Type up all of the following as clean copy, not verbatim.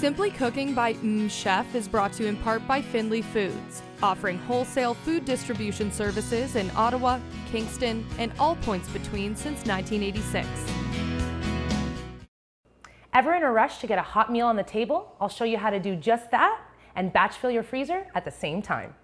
Simply Cooking by MmmChef is brought to you in part by Findlay Foods, offering wholesale food distribution services in Ottawa, Kingston, and all points between since 1986. Ever in a rush to get a hot meal on the table? I'll show you how to do just that and batch fill your freezer at the same time.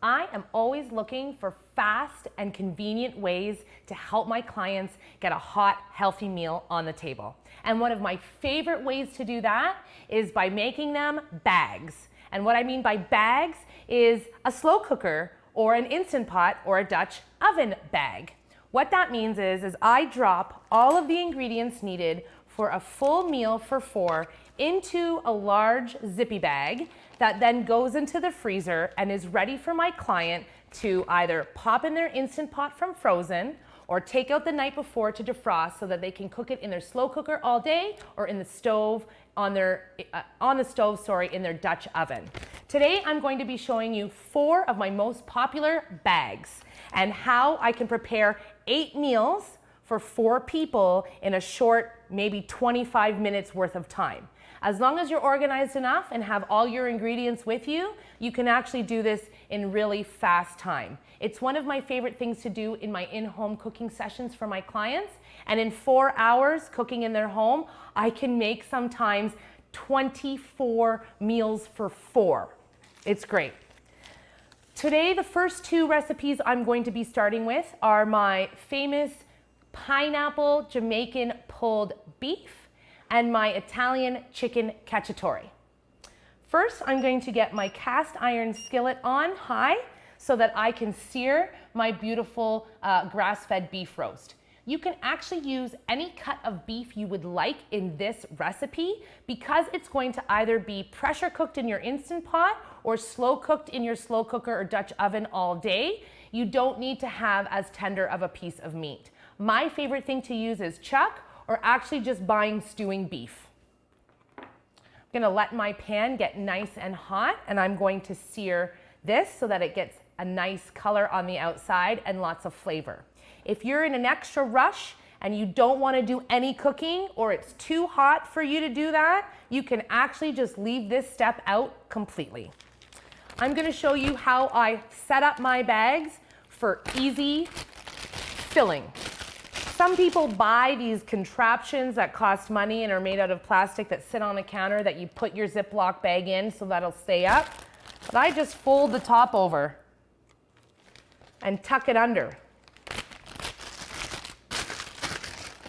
I am always looking for fast and convenient ways to help my clients get a hot, healthy meal on the table. And one of my favorite ways to do that is by making them bags. And what I mean by bags is a slow cooker or an Instant Pot or a Dutch oven bag. What that means is I drop all of the ingredients needed for a full meal for 4 into a large zippy bag that then goes into the freezer and is ready for my client to either pop in their Instant Pot from frozen or take out the night before to defrost so that they can cook it in their slow cooker all day or in the stove in their Dutch oven. Today I'm going to be showing you 4 of my most popular bags and how I can prepare 8 meals for 4 people in a short, maybe 25 minutes worth of time. As long as you're organized enough and have all your ingredients with you, you can actually do this in really fast time. It's one of my favorite things to do in my in-home cooking sessions for my clients. And in 4 hours cooking in their home, I can make sometimes 24 meals for 4. It's great. Today, the first 2 recipes I'm going to be starting with are my famous pineapple Jamaican pulled beef and my Italian chicken cacciatore. First, I'm going to get my cast iron skillet on high so that I can sear my beautiful grass-fed beef roast. You can actually use any cut of beef you would like in this recipe because it's going to either be pressure cooked in your Instant Pot or slow cooked in your slow cooker or Dutch oven all day. You don't need to have as tender of a piece of meat. My favorite thing to use is chuck or actually just buying stewing beef. I'm gonna let my pan get nice and hot and I'm going to sear this so that it gets a nice color on the outside and lots of flavor. If you're in an extra rush and you don't wanna do any cooking or it's too hot for you to do that, you can actually just leave this step out completely. I'm gonna show you how I set up my bags for easy filling. Some people buy these contraptions that cost money and are made out of plastic that sit on a counter that you put your Ziploc bag in so that'll stay up. But I just fold the top over and tuck it under.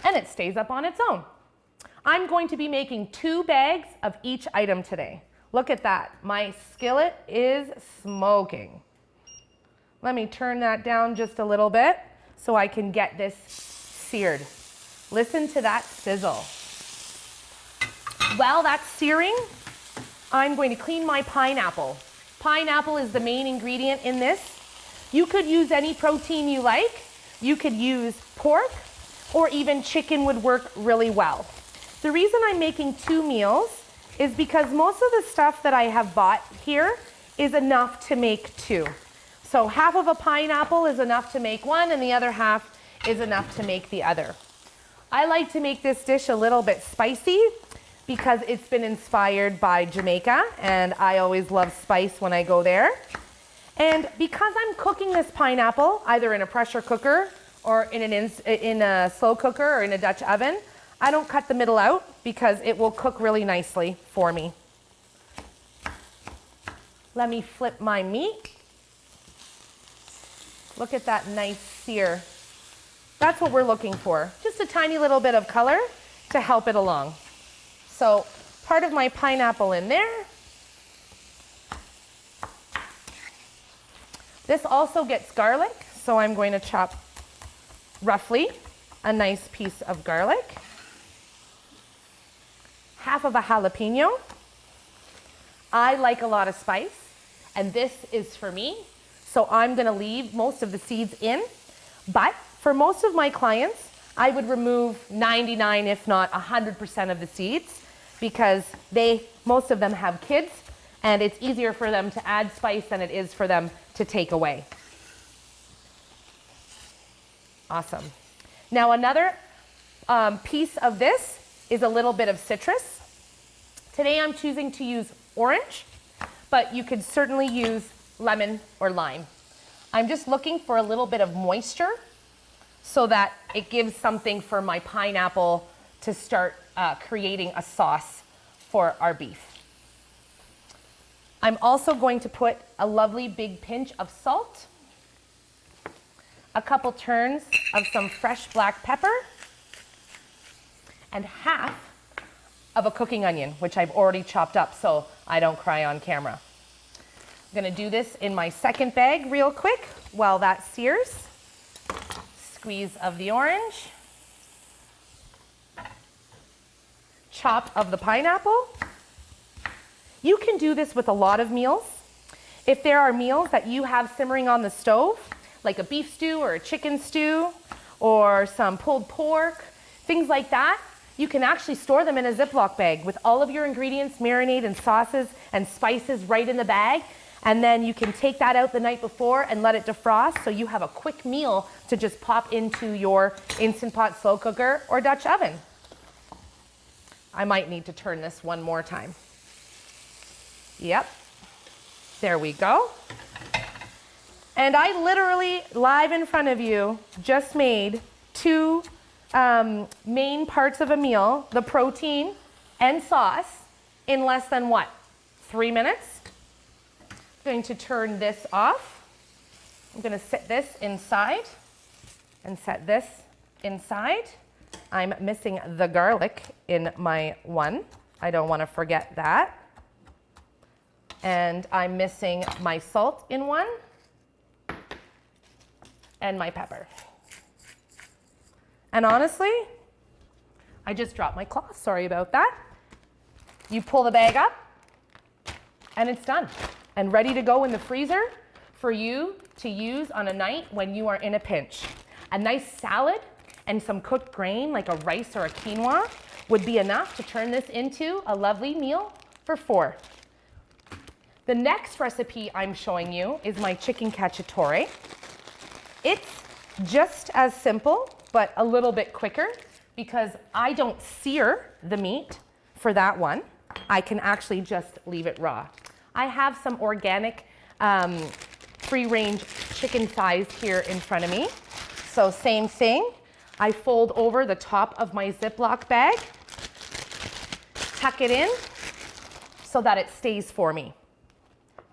And it stays up on its own. I'm going to be making 2 bags of each item today. Look at that. My skillet is smoking. Let me turn that down just a little bit so I can get this seared. Listen to that sizzle. While that's searing, I'm going to clean my pineapple. Pineapple is the main ingredient in this. You could use any protein you like. You could use pork or even chicken would work really well. The reason I'm making 2 meals is because most of the stuff that I have bought here is enough to make 2. So half of a pineapple is enough to make 1 and the other half is enough to make the other. I like to make this dish a little bit spicy because it's been inspired by Jamaica and I always love spice when I go there. And because I'm cooking this pineapple either in a pressure cooker or in a slow cooker or in a Dutch oven, I don't cut the middle out because it will cook really nicely for me. Let me flip my meat. Look at that nice sear. That's what we're looking for. Just a tiny little bit of color to help it along. So part of my pineapple in there. This also gets garlic, so I'm going to chop roughly a nice piece of garlic. Half of a jalapeno. I like a lot of spice, and this is for me. So I'm gonna leave most of the seeds in, but for most of my clients, I would remove 99, if not 100% of the seeds because most of them have kids and it's easier for them to add spice than it is for them to take away. Awesome. Now another piece of this is a little bit of citrus. Today I'm choosing to use orange, but you could certainly use lemon or lime. I'm just looking for a little bit of moisture so that it gives something for my pineapple to start creating a sauce for our beef. I'm also going to put a lovely big pinch of salt, a couple turns of some fresh black pepper, and half of a cooking onion, which I've already chopped up so I don't cry on camera. I'm gonna do this in my second bag real quick while that sears. Squeeze of the orange, chop of the pineapple. You can do this with a lot of meals. If there are meals that you have simmering on the stove, like a beef stew or a chicken stew or some pulled pork, things like that, you can actually store them in a Ziploc bag with all of your ingredients, marinade and sauces and spices right in the bag. And then you can take that out the night before and let it defrost so you have a quick meal to just pop into your Instant Pot slow cooker or Dutch oven. I might need to turn this one more time. Yep, there we go. And I literally, live in front of you, just made two main parts of a meal, the protein and sauce, in less than what? 3 minutes? I'm going to turn this off. I'm going to set this inside and set this inside. I'm missing the garlic in my one. I don't want to forget that. And I'm missing my salt in one and my pepper. And honestly, I just dropped my cloth. Sorry about that. You pull the bag up and it's done and ready to go in the freezer for you to use on a night when you are in a pinch. A nice salad and some cooked grain like a rice or a quinoa would be enough to turn this into a lovely meal for 4. The next recipe I'm showing you is my chicken cacciatore. It's just as simple, but a little bit quicker because I don't sear the meat for that one. I can actually just leave it raw. I have some organic free-range chicken thighs here in front of me. So same thing. I fold over the top of my Ziploc bag, tuck it in so that it stays for me.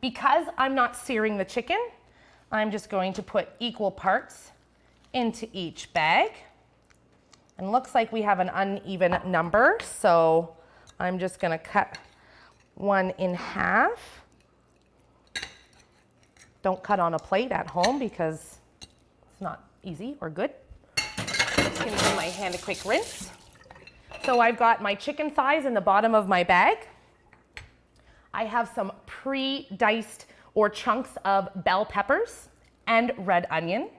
Because I'm not searing the chicken, I'm just going to put equal parts into each bag. And looks like we have an uneven number, so I'm just gonna cut one in half. Don't cut on a plate at home because it's not easy or good. Just gonna give my hand a quick rinse. So I've got my chicken thighs in the bottom of my bag. I have some pre-diced or chunks of bell peppers and red onion.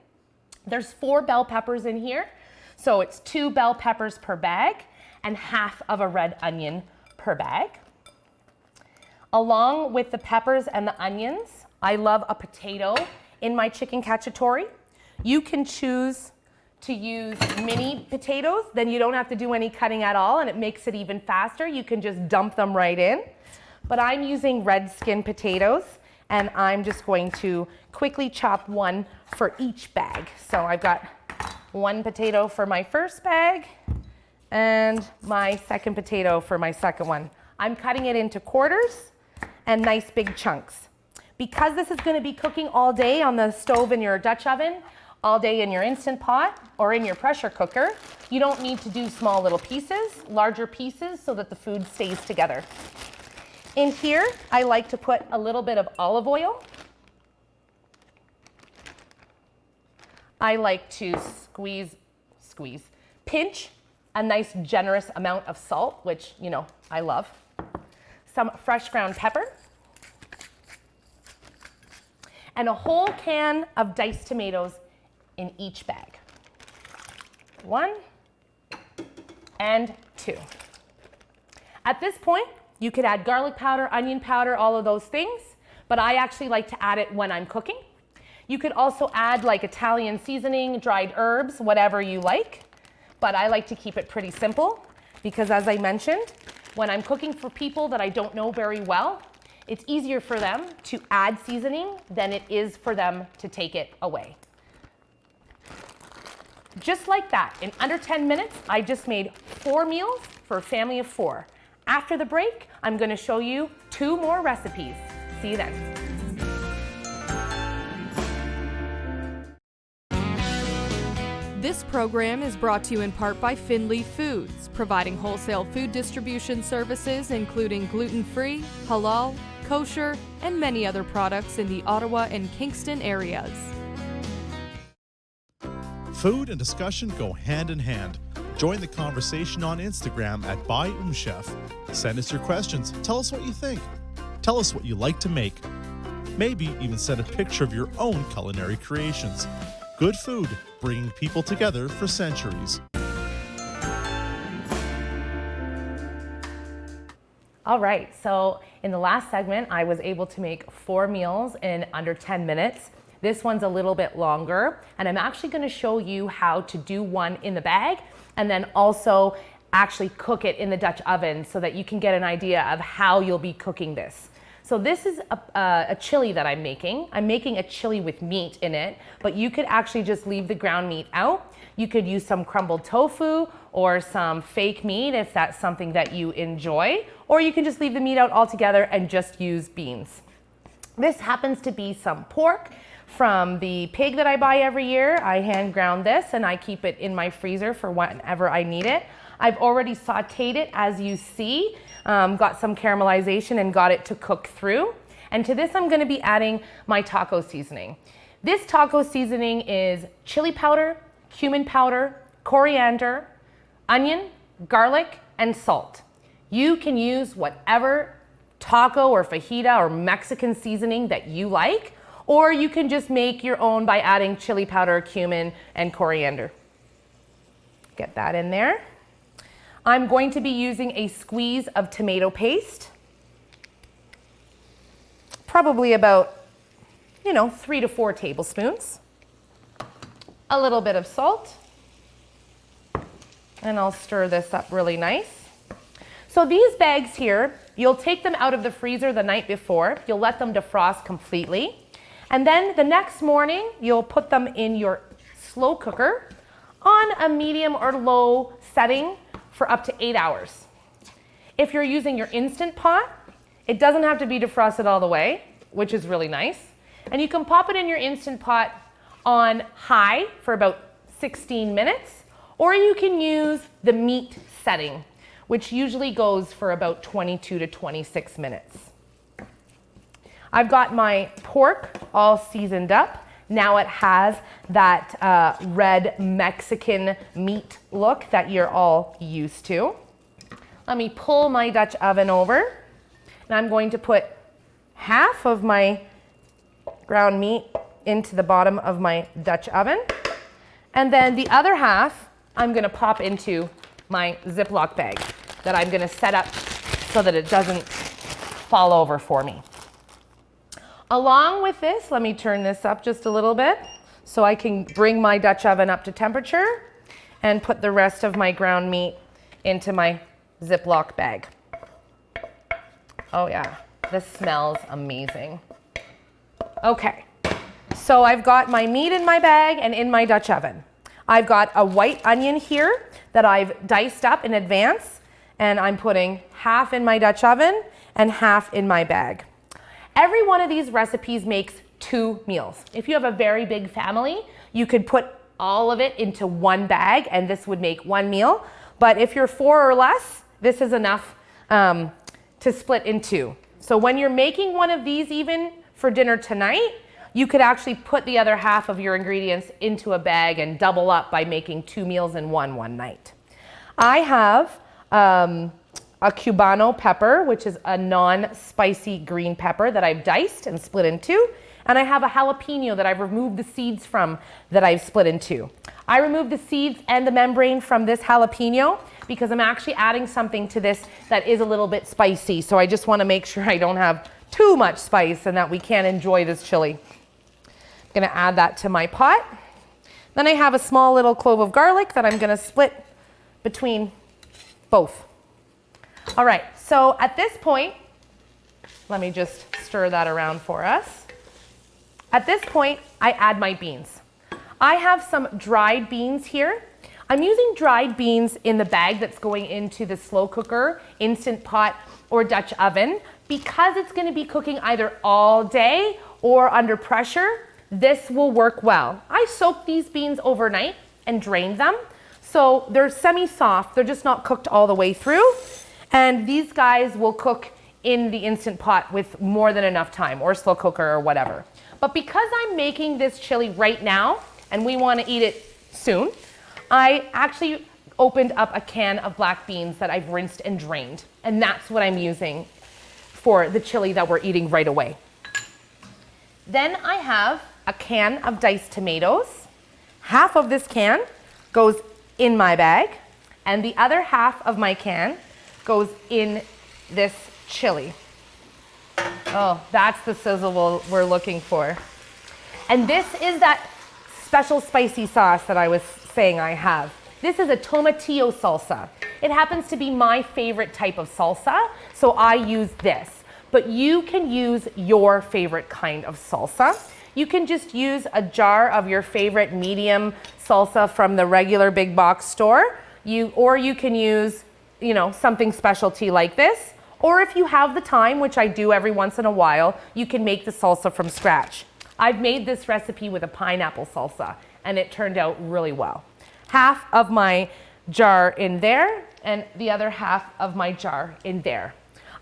There's 4 bell peppers in here, so it's 2 bell peppers per bag and half of a red onion per bag. Along with the peppers and the onions, I love a potato in my chicken cacciatore. You can choose to use mini potatoes, then you don't have to do any cutting at all and it makes it even faster. You can just dump them right in. But I'm using red skin potatoes and I'm just going to quickly chop one for each bag. So I've got 1 potato for my first bag and my second potato for my second one. I'm cutting it into quarters and nice big chunks. Because this is going to be cooking all day on the stove in your Dutch oven, all day in your Instant Pot or in your pressure cooker, you don't need to do small little pieces, larger pieces so that the food stays together. In here, I like to put a little bit of olive oil. I like to pinch a nice generous amount of salt, which, you know, I love. Some fresh ground pepper. And a whole can of diced tomatoes in each bag. 1 and 2. At this point, You could add garlic powder, onion powder, all of those things, but I actually like to add it when I'm cooking. You could also add like Italian seasoning, dried herbs, whatever you like, but I like to keep it pretty simple because, as I mentioned, when I'm cooking for people that I don't know very well, it's easier for them to add seasoning than it is for them to take it away. Just like that, in under 10 minutes, I just made 4 meals for a family of 4. After the break, I'm going to show you 2 more recipes. See you then. This program is brought to you in part by Findlay Foods, providing wholesale food distribution services including gluten-free, halal, kosher, and many other products in the Ottawa and Kingston areas. Food and discussion go hand in hand. Join the conversation on Instagram at MmmChef. Send us your questions. Tell us what you think. Tell us what you like to make. Maybe even send a picture of your own culinary creations. Good food, bringing people together for centuries. All right, so in the last segment, I was able to make 4 meals in under 10 minutes. This one's a little bit longer, and I'm actually going to show you how to do one in the bag and then also actually cook it in the Dutch oven so that you can get an idea of how you'll be cooking this. So this is a chili that I'm making. I'm making a chili with meat in it, but you could actually just leave the ground meat out. You could use some crumbled tofu or some fake meat if that's something that you enjoy, or you can just leave the meat out altogether and just use beans. This happens to be some pork from the pig that I buy every year. I hand ground this and I keep it in my freezer for whenever I need it. I've already sauteed it, as you see, got some caramelization and got it to cook through. And to this, I'm gonna be adding my taco seasoning. This taco seasoning is chili powder, cumin powder, coriander, onion, garlic, and salt. You can use whatever taco or fajita or Mexican seasoning that you like, or you can just make your own by adding chili powder, cumin, and coriander. Get that in there. I'm going to be using a squeeze of tomato paste, probably about, 3 to 4 tablespoons. A little bit of salt, and I'll stir this up really nice. So these bags here, you'll take them out of the freezer the night before. You'll let them defrost completely. And then the next morning, you'll put them in your slow cooker on a medium or low setting for up to 8 hours. If you're using your Instant Pot, it doesn't have to be defrosted all the way, which is really nice. And you can pop it in your Instant Pot on high for about 16 minutes, or you can use the meat setting, which usually goes for about 22 to 26 minutes. I've got my pork all seasoned up. Now it has that red Mexican meat look that you're all used to. Let me pull my Dutch oven over, and I'm going to put half of my ground meat into the bottom of my Dutch oven, and then the other half I'm going to pop into my Ziploc bag that I'm going to set up so that it doesn't fall over for me. Along with this, let me turn this up just a little bit so I can bring my Dutch oven up to temperature and put the rest of my ground meat into my Ziploc bag. Oh yeah, this smells amazing. Okay, so I've got my meat in my bag and in my Dutch oven. I've got a white onion here that I've diced up in advance, and I'm putting half in my Dutch oven and half in my bag. Every one of these recipes makes 2 meals. If you have a very big family, you could put all of it into one bag and this would make 1 meal. But if you're 4 or less, this is enough to split in 2. So when you're making one of these even for dinner tonight, you could actually put the other half of your ingredients into a bag and double up by making 2 meals in one night. I have a Cubano pepper, which is a non-spicy green pepper that I've diced and split in 2. And I have a jalapeno that I've removed the seeds from that I've split in 2. I removed the seeds and the membrane from this jalapeno because I'm actually adding something to this that is a little bit spicy. So I just want to make sure I don't have too much spice and that we can enjoy this chili. I'm going to add that to my pot. Then I have a small little clove of garlic that I'm going to split between both. All right, so at this point, let me just stir that around for us. At this point, I add my beans. I have some dried beans here. I'm using dried beans in the bag that's going into the slow cooker, Instant Pot, or Dutch oven. Because it's going to be cooking either all day or under pressure, this will work well. I soaked these beans overnight and drained them. So they're semi-soft, they're just not cooked all the way through. And these guys will cook in the Instant Pot with more than enough time, or slow cooker or whatever. But because I'm making this chili right now and we want to eat it soon, I actually opened up a can of black beans that I've rinsed and drained. And that's what I'm using for the chili that we're eating right away. Then I have a can of diced tomatoes. Half of this can goes in my bag, and the other half of my can goes in this chili. Oh, that's the sizzle we're looking for. And this is that special spicy sauce that I was saying I have. This is a tomatillo salsa. It happens to be my favorite type of salsa, so I use this. But you can use your favorite kind of salsa. You can just use a jar of your favorite medium salsa from the regular big box store. Or you can use, something specialty like this. Or if you have the time, which I do every once in a while, you can make the salsa from scratch. I've made this recipe with a pineapple salsa, and it turned out really well. Half of my jar in there, and the other half of my jar in there.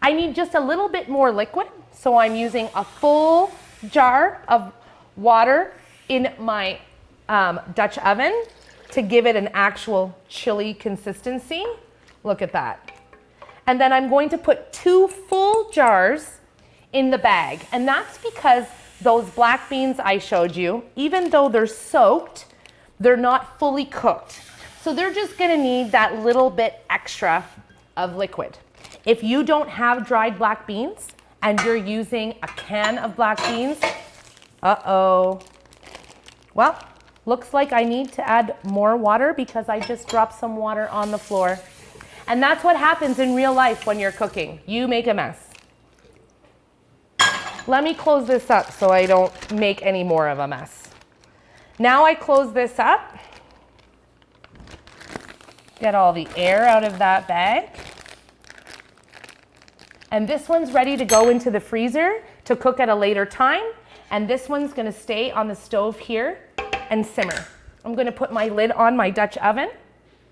I need just a little bit more liquid, so I'm using a full jar of water in my Dutch oven to give it an actual chili consistency. Look at that. And then I'm going to put 2 full jars in the bag. And that's because those black beans I showed you, even though they're soaked, they're not fully cooked. So they're just gonna need that little bit extra of liquid. If you don't have dried black beans and you're using a can of black beans, well, looks like I need to add more water because I just dropped some water on the floor. And that's what happens in real life when you're cooking. You make a mess. Let me close this up so I don't make any more of a mess. Now I close this up. Get all the air out of that bag. And this one's ready to go into the freezer to cook at a later time. And this one's gonna stay on the stove here and simmer. I'm gonna put my lid on my Dutch oven.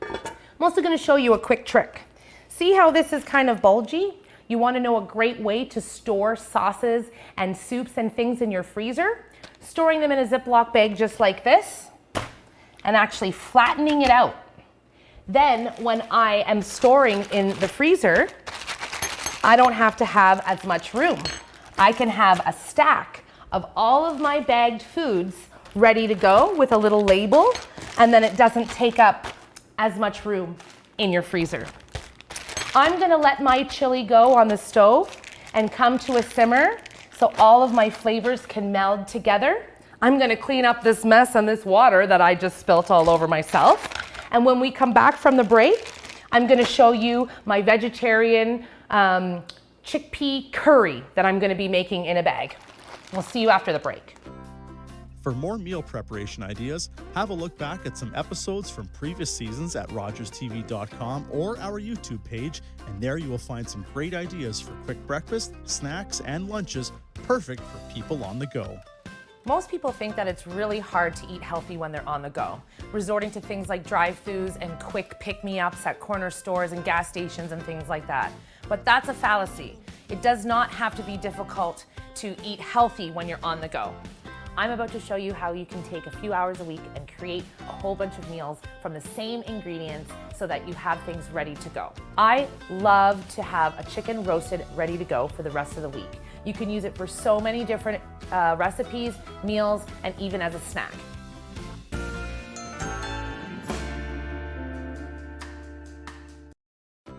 I'm also going to show you a quick trick. See how this is kind of bulgy? You want to know a great way to store sauces and soups and things in your freezer? Storing them in a Ziploc bag just like this and actually flattening it out. Then when I am storing in the freezer, I don't have to have as much room. I can have a stack of all of my bagged foods ready to go with a little label, and then it doesn't take up as much room in your freezer. I'm gonna let my chili go on the stove and come to a simmer so all of my flavors can meld together. I'm gonna clean up this mess and this water that I just spilt all over myself. And when we come back from the break, I'm gonna show you my vegetarian chickpea curry that I'm gonna be making in a bag. We'll see you after the break. For more meal preparation ideas, have a look back at some episodes from previous seasons at rogerstv.com or our YouTube page, and there you will find some great ideas for quick breakfast, snacks, and lunches, perfect for people on the go. Most people think that it's really hard to eat healthy when they're on the go, resorting to things like drive-thrus and quick pick-me-ups at corner stores and gas stations and things like that. But that's a fallacy. It does not have to be difficult to eat healthy when you're on the go. I'm about to show you how you can take a few hours a week and create a whole bunch of meals from the same ingredients so that you have things ready to go. I love to have a chicken roasted ready to go for the rest of the week. You can use it for so many different recipes, meals, and even as a snack.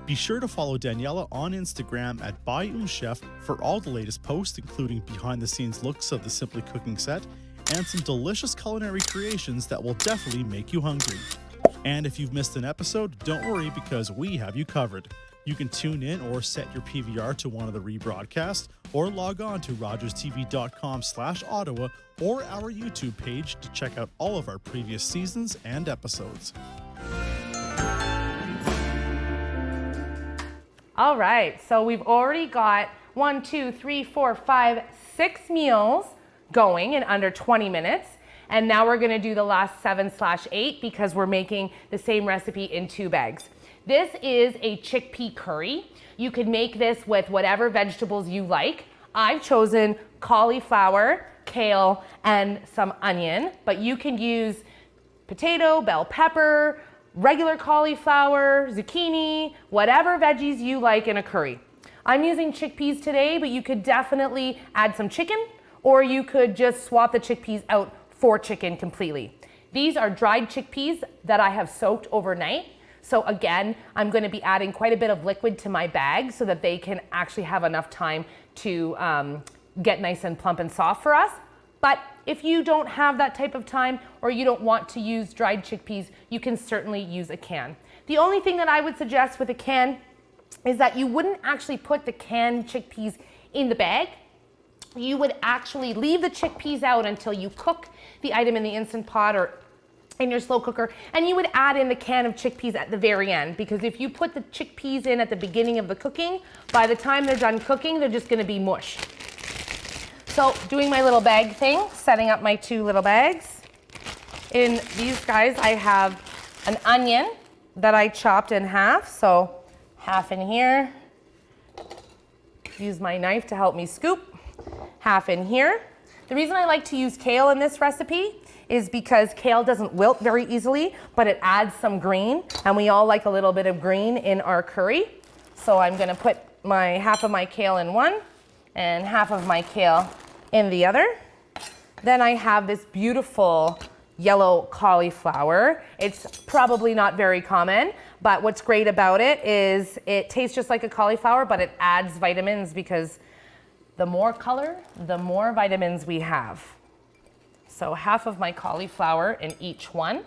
Be sure to follow Daniela on Instagram at MmmChef for all the latest posts, including behind-the-scenes looks of the Simply Cooking set and some delicious culinary creations that will definitely make you hungry. And if you've missed an episode, don't worry because we have you covered. You can tune in or set your PVR to one of the rebroadcasts or log on to rogerstv.com/Ottawa or our YouTube page to check out all of our previous seasons and episodes. All right, so we've already got 1, 2, 3, 4, 5, 6 meals going in under 20 minutes. And now we're gonna do the last 7/8 because we're making the same recipe in 2 bags. This is a chickpea curry. You could make this with whatever vegetables you like. I've chosen cauliflower, kale, and some onion, but you can use potato, bell pepper, regular cauliflower, zucchini, whatever veggies you like in a curry. I'm using chickpeas today, but you could definitely add some chicken, or you could just swap the chickpeas out for chicken completely. These are dried chickpeas that I have soaked overnight. So again, I'm going to be adding quite a bit of liquid to my bag so that they can actually have enough time to get nice and plump and soft for us. But if you don't have that type of time or you don't want to use dried chickpeas, you can certainly use a can. The only thing that I would suggest with a can is that you wouldn't actually put the canned chickpeas in the bag. You would actually leave the chickpeas out until you cook the item in the Instant Pot or in your slow cooker, and you would add in the can of chickpeas at the very end, because if you put the chickpeas in at the beginning of the cooking, by the time they're done cooking, they're just gonna be mush. So doing my little bag thing, setting up my 2 little bags. In these guys, I have an onion that I chopped in half, so half in here. Use my knife to help me scoop. Half in here. The reason I like to use kale in this recipe is because kale doesn't wilt very easily, but it adds some green, and we all like a little bit of green in our curry. So I'm gonna put my half of my kale in one and half of my kale in the other. Then I have this beautiful yellow cauliflower. It's probably not very common, but what's great about it is it tastes just like a cauliflower, but it adds vitamins, because the more color, the more vitamins we have. So half of my cauliflower in each one.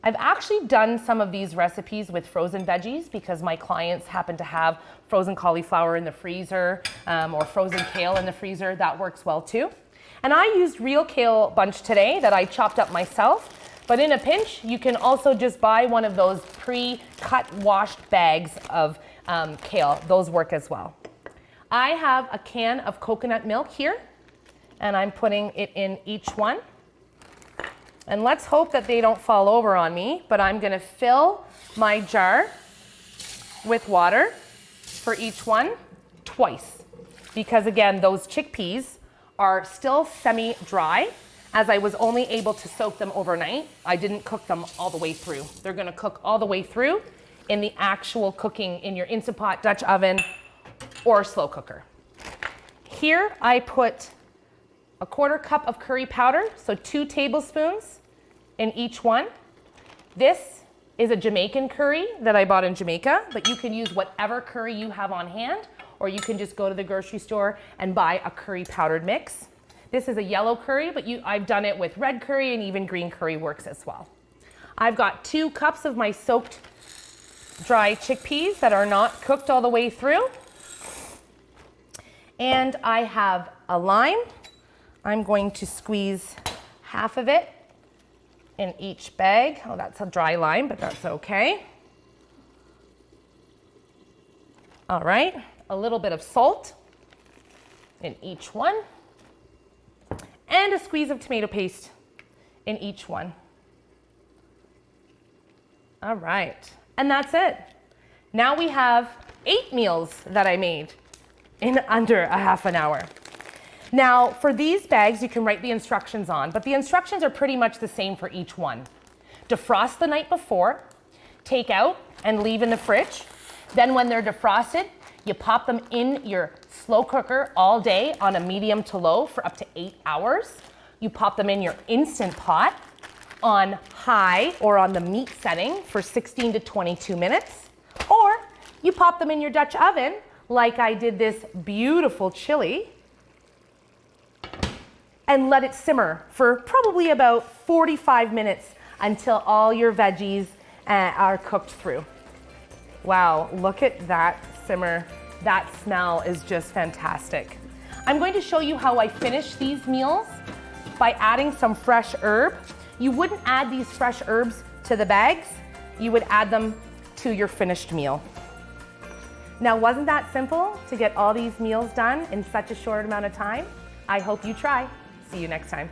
I've actually done some of these recipes with frozen veggies because my clients happen to have frozen cauliflower in the freezer or frozen kale in the freezer. That works well too. And I used real kale bunch today that I chopped up myself, but in a pinch, you can also just buy one of those pre-cut washed bags of kale. Those work as well. I have a can of coconut milk here, and I'm putting it in each one. And let's hope that they don't fall over on me, but I'm gonna fill my jar with water for each one twice. Because again, those chickpeas are still semi-dry, as I was only able to soak them overnight. I didn't cook them all the way through. They're gonna cook all the way through in the actual cooking in your Instant Pot, Dutch oven, or slow cooker. Here I put a 1/4 cup of curry powder, so 2 tablespoons in each one. This is a Jamaican curry that I bought in Jamaica, but you can use whatever curry you have on hand, or you can just go to the grocery store and buy a curry powdered mix. This is a yellow curry, but I've done it with red curry, and even green curry works as well. I've got 2 cups of my soaked dry chickpeas that are not cooked all the way through. And I have a lime. I'm going to squeeze half of it in each bag. Oh, that's a dry lime, but that's okay. All right, a little bit of salt in each one, and a squeeze of tomato paste in each one. All right, and that's it. Now we have 8 meals that I made in under a half an hour. Now, for these bags, you can write the instructions on, but the instructions are pretty much the same for each one. Defrost the night before, take out and leave in the fridge. Then when they're defrosted, you pop them in your slow cooker all day on a medium to low for up to 8 hours. You pop them in your Instant Pot on high or on the meat setting for 16 to 22 minutes. Or You pop them in your Dutch oven, like I did this beautiful chili, and let it simmer for probably about 45 minutes until all your veggies are cooked through. Wow, look at that simmer. That smell is just fantastic. I'm going to show you how I finish these meals by adding some fresh herb. You wouldn't add these fresh herbs to the bags. You would add them to your finished meal. Now, wasn't that simple to get all these meals done in such a short amount of time? I hope you try. See you next time.